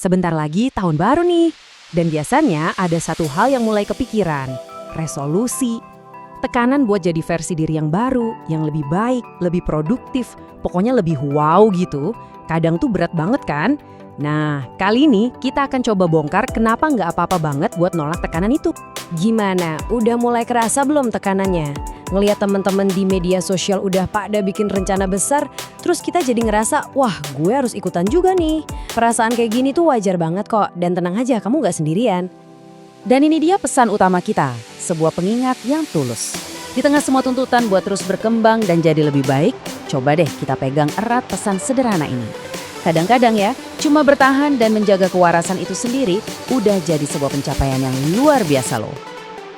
Sebentar lagi tahun baru nih. Dan biasanya ada satu hal yang mulai kepikiran, resolusi. Tekanan buat jadi versi diri yang baru, yang lebih baik, lebih produktif, pokoknya lebih wow gitu. Kadang tuh berat banget kan? Nah, kali ini kita akan coba bongkar kenapa nggak apa-apa banget buat nolak tekanan itu. Gimana? Udah mulai kerasa belum tekanannya? Ngelihat teman-teman di media sosial udah pada bikin rencana besar, terus kita jadi ngerasa, wah gue harus ikutan juga nih. Perasaan kayak gini tuh wajar banget kok, dan tenang aja kamu nggak sendirian. Dan ini dia pesan utama kita, sebuah pengingat yang tulus. Di tengah semua tuntutan buat terus berkembang dan jadi lebih baik, coba deh kita pegang erat pesan sederhana ini. Kadang-kadang ya, cuma bertahan dan menjaga kewarasan itu sendiri udah jadi sebuah pencapaian yang luar biasa loh.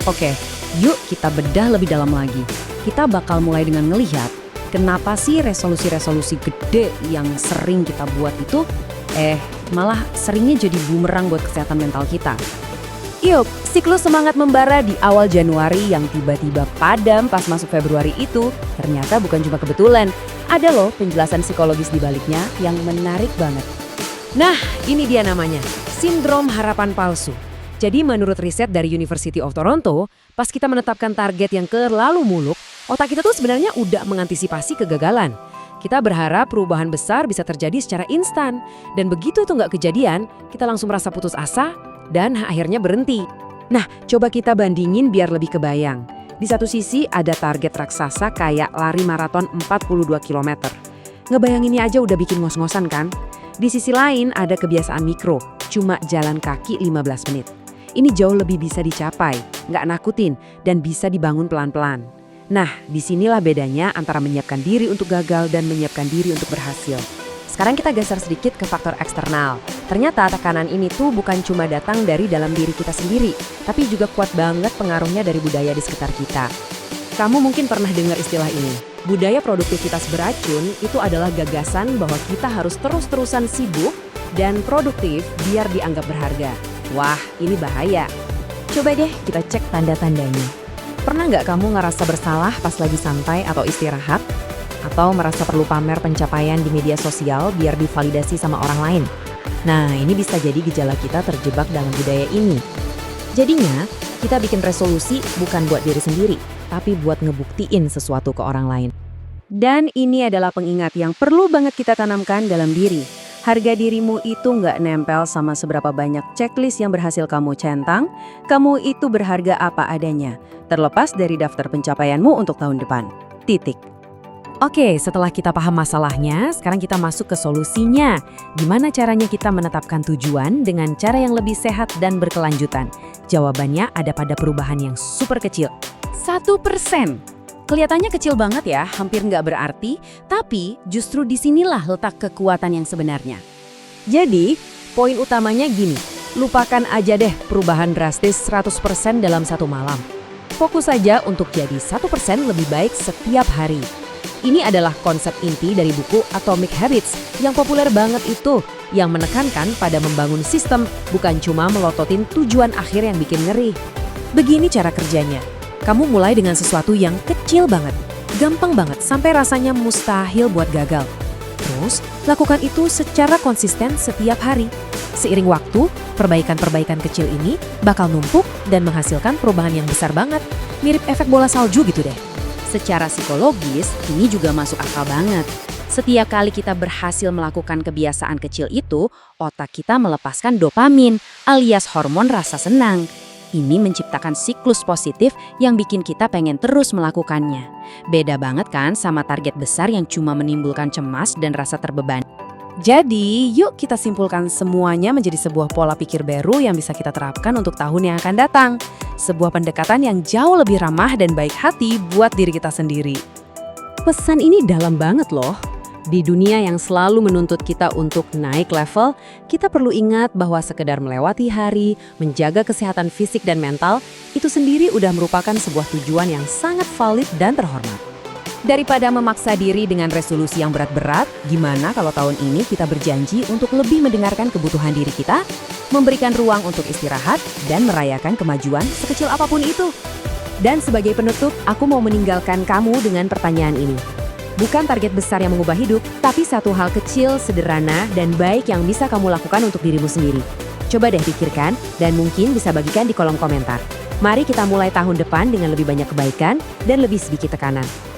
Oke, yuk kita bedah lebih dalam lagi. Kita bakal mulai dengan ngelihat kenapa sih resolusi-resolusi gede yang sering kita buat itu malah seringnya jadi bumerang buat kesehatan mental kita. Yuk, siklus semangat membara di awal Januari yang tiba-tiba padam pas masuk Februari itu ternyata bukan cuma kebetulan. Ada loh penjelasan psikologis di baliknya yang menarik banget. Nah, ini dia namanya, sindrom harapan palsu. Jadi menurut riset dari University of Toronto, pas kita menetapkan target yang terlalu muluk, otak kita tuh sebenarnya udah mengantisipasi kegagalan. Kita berharap perubahan besar bisa terjadi secara instan. Dan begitu itu nggak kejadian, kita langsung merasa putus asa dan akhirnya berhenti. Nah, coba kita bandingin biar lebih kebayang. Di satu sisi ada target raksasa kayak lari maraton 42 km. Ngebayanginnya aja udah bikin ngos-ngosan kan? Di sisi lain ada kebiasaan mikro, cuma jalan kaki 15 menit. Ini jauh lebih bisa dicapai, nggak nakutin, dan bisa dibangun pelan-pelan. Nah, disinilah bedanya antara menyiapkan diri untuk gagal dan menyiapkan diri untuk berhasil. Sekarang kita geser sedikit ke faktor eksternal. Ternyata tekanan ini tuh bukan cuma datang dari dalam diri kita sendiri, tapi juga kuat banget pengaruhnya dari budaya di sekitar kita. Kamu mungkin pernah dengar istilah ini. Budaya produktivitas beracun itu adalah gagasan bahwa kita harus terus-terusan sibuk dan produktif biar dianggap berharga. Wah, ini bahaya. Coba deh kita cek tanda-tandanya. Pernah nggak kamu ngerasa bersalah pas lagi santai atau istirahat? Atau merasa perlu pamer pencapaian di media sosial biar divalidasi sama orang lain? Nah, ini bisa jadi gejala kita terjebak dalam budaya ini. Jadinya, kita bikin resolusi bukan buat diri sendiri, tapi buat ngebuktiin sesuatu ke orang lain. Dan ini adalah pengingat yang perlu banget kita tanamkan dalam diri. Harga dirimu itu nggak nempel sama seberapa banyak checklist yang berhasil kamu centang, kamu itu berharga apa adanya, terlepas dari daftar pencapaianmu untuk tahun depan. Titik. Oke, setelah kita paham masalahnya, sekarang kita masuk ke solusinya. Gimana caranya kita menetapkan tujuan dengan cara yang lebih sehat dan berkelanjutan? Jawabannya ada pada perubahan yang super kecil. 1%. Kelihatannya kecil banget ya, hampir nggak berarti, tapi justru disinilah letak kekuatan yang sebenarnya. Jadi, poin utamanya gini, lupakan aja deh perubahan drastis 100% dalam satu malam. Fokus saja untuk jadi 1% lebih baik setiap hari. Ini adalah konsep inti dari buku Atomic Habits yang populer banget itu, yang menekankan pada membangun sistem, bukan cuma melototin tujuan akhir yang bikin ngeri. Begini cara kerjanya. Kamu mulai dengan sesuatu yang kecil banget, gampang banget, sampai rasanya mustahil buat gagal. Terus, lakukan itu secara konsisten setiap hari. Seiring waktu, perbaikan-perbaikan kecil ini bakal numpuk dan menghasilkan perubahan yang besar banget. Mirip efek bola salju gitu deh. Secara psikologis, ini juga masuk akal banget. Setiap kali kita berhasil melakukan kebiasaan kecil itu, otak kita melepaskan dopamin alias hormon rasa senang. Ini menciptakan siklus positif yang bikin kita pengen terus melakukannya. Beda banget kan sama target besar yang cuma menimbulkan cemas dan rasa terbebani. Jadi, yuk kita simpulkan semuanya menjadi sebuah pola pikir baru yang bisa kita terapkan untuk tahun yang akan datang. Sebuah pendekatan yang jauh lebih ramah dan baik hati buat diri kita sendiri. Pesan ini dalam banget loh. Di dunia yang selalu menuntut kita untuk naik level, kita perlu ingat bahwa sekedar melewati hari, menjaga kesehatan fisik dan mental, itu sendiri udah merupakan sebuah tujuan yang sangat valid dan terhormat. Daripada memaksa diri dengan resolusi yang berat-berat, gimana kalau tahun ini kita berjanji untuk lebih mendengarkan kebutuhan diri kita, memberikan ruang untuk istirahat, dan merayakan kemajuan sekecil apapun itu? Dan sebagai penutup, aku mau meninggalkan kamu dengan pertanyaan ini. Bukan target besar yang mengubah hidup, tapi satu hal kecil, sederhana, dan baik yang bisa kamu lakukan untuk dirimu sendiri. Coba deh pikirkan, dan mungkin bisa bagikan di kolom komentar. Mari kita mulai tahun depan dengan lebih banyak kebaikan dan lebih sedikit tekanan.